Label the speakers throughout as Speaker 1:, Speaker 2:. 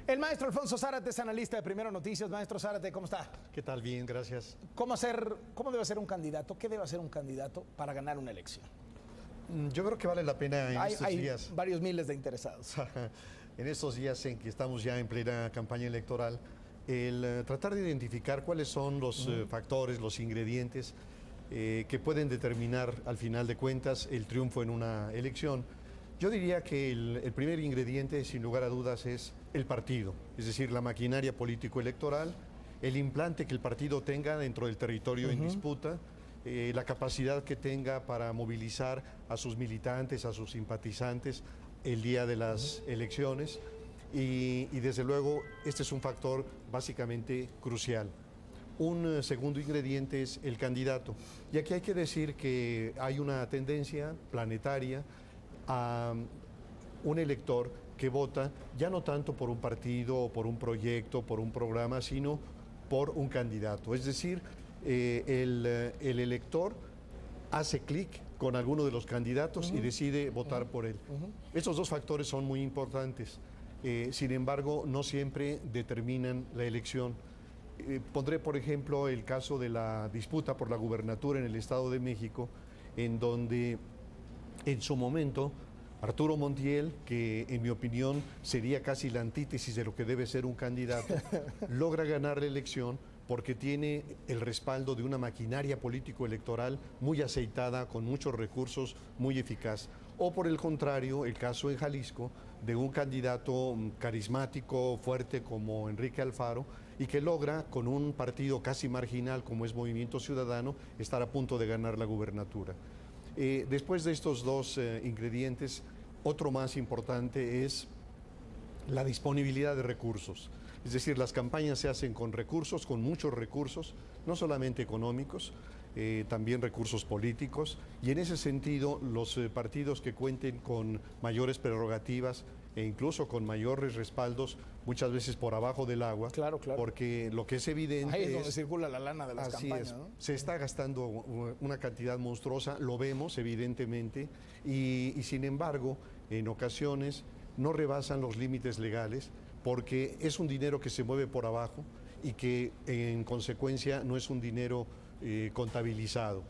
Speaker 1: El maestro Alfonso Zárate es analista de Primero Noticias. Maestro Zárate, ¿cómo está?
Speaker 2: ¿Qué tal? Bien, gracias.
Speaker 1: ¿Cómo debe ser un candidato? ¿Qué debe hacer un candidato para ganar una elección?
Speaker 2: Yo creo que vale la pena en estos días.
Speaker 1: Hay varios miles de interesados.
Speaker 2: En estos días en que estamos ya en plena campaña electoral, el tratar de identificar cuáles son los factores, los ingredientes que pueden determinar al final de cuentas el triunfo en una elección. Yo diría que el primer ingrediente, sin lugar a dudas, es el partido, es decir, la maquinaria político-electoral, el implante que el partido tenga dentro del territorio en disputa, la capacidad que tenga para movilizar a sus militantes, a sus simpatizantes el día de las elecciones y desde luego este es un factor básicamente crucial. Un segundo ingrediente es el candidato. Y aquí hay que decir que hay una tendencia planetaria a un elector que vota ya no tanto por un partido o por un proyecto, por un programa, sino por un candidato. Es decir, el elector hace clic con alguno de los candidatos y decide votar por él. Estos dos factores son muy importantes. Sin embargo, no siempre determinan la elección. Pondré, por ejemplo, el caso de la disputa por la gubernatura en el Estado de México, en donde en su momento Arturo Montiel, que en mi opinión sería casi la antítesis de lo que debe ser un candidato, logra ganar la elección porque tiene el respaldo de una maquinaria político-electoral muy aceitada, con muchos recursos, muy eficaz. O por el contrario, el caso en Jalisco de un candidato carismático, fuerte como Enrique Alfaro, y que logra, con un partido casi marginal como es Movimiento Ciudadano, estar a punto de ganar la gubernatura. Después de estos dos ingredientes, otro más importante es la disponibilidad de recursos. Es decir, las campañas se hacen con recursos, con muchos recursos, no solamente económicos, también recursos políticos, y en ese sentido los partidos que cuenten con mayores prerrogativas e incluso con mayores respaldos, muchas veces por abajo del agua,
Speaker 1: claro.
Speaker 2: Porque lo que es evidente
Speaker 1: ahí es donde circula la lana de las campañas, ¿no?
Speaker 2: Se está gastando una cantidad monstruosa, lo vemos evidentemente, y sin embargo, en ocasiones no rebasan los límites legales, porque es un dinero que se mueve por abajo y que en consecuencia no es un dinero contabilizado.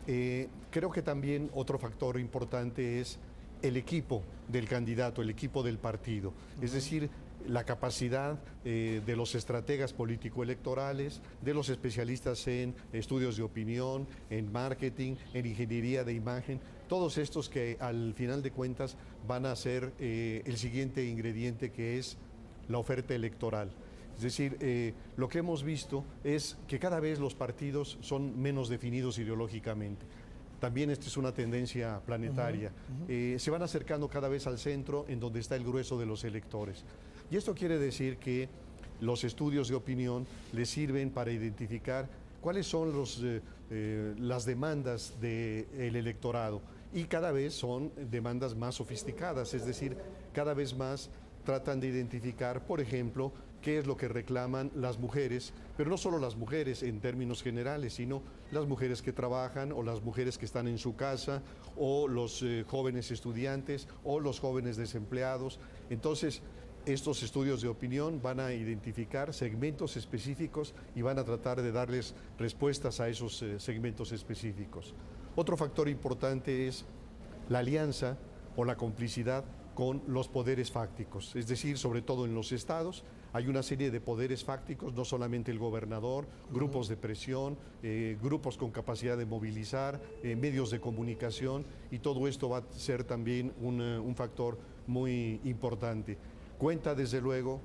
Speaker 2: Creo que también otro factor importante es el equipo del candidato, el equipo del partido, es decir, la capacidad de los estrategas político-electorales, de los especialistas en estudios de opinión, en marketing, en ingeniería de imagen, todos estos que al final de cuentas van a ser el siguiente ingrediente, que es la oferta electoral. Es decir, lo que hemos visto es que cada vez los partidos son menos definidos ideológicamente. También esta es una tendencia planetaria. Se van acercando cada vez al centro, en donde está el grueso de los electores. Y esto quiere decir que los estudios de opinión les sirven para identificar cuáles son las demandas del electorado. Y cada vez son demandas más sofisticadas, es decir, cada vez más tratan de identificar, por ejemplo, qué es lo que reclaman las mujeres, pero no solo las mujeres en términos generales, sino las mujeres que trabajan o las mujeres que están en su casa o los jóvenes estudiantes o los jóvenes desempleados. Entonces, estos estudios de opinión van a identificar segmentos específicos y van a tratar de darles respuestas a esos segmentos específicos. Otro factor importante es la alianza o la complicidad con los poderes fácticos, es decir, sobre todo en los estados, hay una serie de poderes fácticos, no solamente el gobernador, grupos de presión, grupos con capacidad de movilizar, medios de comunicación, y todo esto va a ser también un factor muy importante. Cuenta desde luego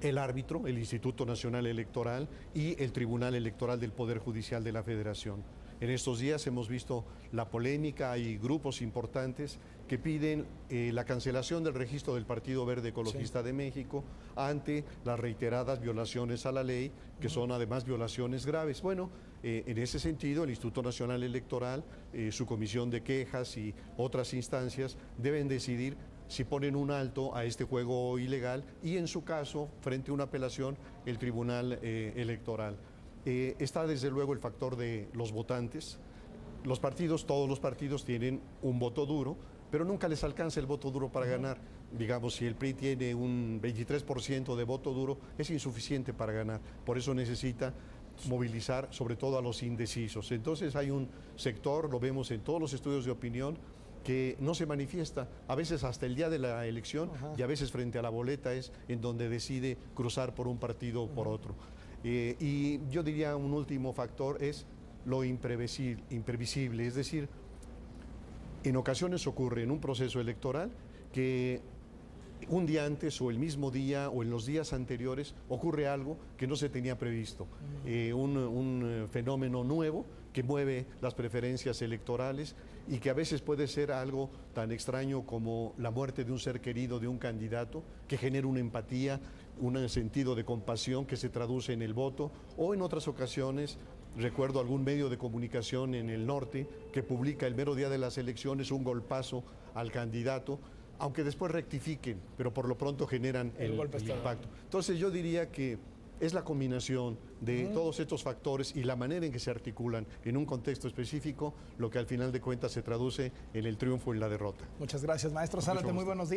Speaker 2: el árbitro, el Instituto Nacional Electoral y el Tribunal Electoral del Poder Judicial de la Federación. En estos días hemos visto la polémica, hay grupos importantes que piden la cancelación del registro del Partido Verde Ecologista de México ante las reiteradas violaciones a la ley, que son además violaciones graves. Bueno, en ese sentido el Instituto Nacional Electoral, su comisión de quejas y otras instancias deben decidir si ponen un alto a este juego ilegal y, en su caso, frente a una apelación, el Tribunal Electoral. Está desde luego el factor de los votantes. Todos los partidos tienen un voto duro, pero nunca les alcanza el voto duro para ganar. digamos, si el PRI tiene un 23% de voto duro, es insuficiente para ganar. Por eso necesita movilizar sobre todo a los indecisos. Entonces hay un sector, lo vemos en todos los estudios de opinión, que no se manifiesta, a veces hasta el día de la elección y a veces frente a la boleta es en donde decide cruzar por un partido o por otro. Y yo diría un último factor es lo imprevisible, es decir, en ocasiones ocurre en un proceso electoral que un día antes o el mismo día o en los días anteriores ocurre algo que no se tenía previsto, un fenómeno nuevo que mueve las preferencias electorales y que a veces puede ser algo tan extraño como la muerte de un ser querido de un candidato que genera una empatía, un sentido de compasión que se traduce en el voto, o en otras ocasiones recuerdo algún medio de comunicación en el norte que publica el mero día de las elecciones un golpazo al candidato, aunque después rectifiquen, pero por lo pronto generan el impacto. Entonces yo diría que es la combinación de todos estos factores y la manera en que se articulan en un contexto específico lo que al final de cuentas se traduce en el triunfo y la derrota.
Speaker 1: Muchas gracias, maestro Zárate, muy buenos días.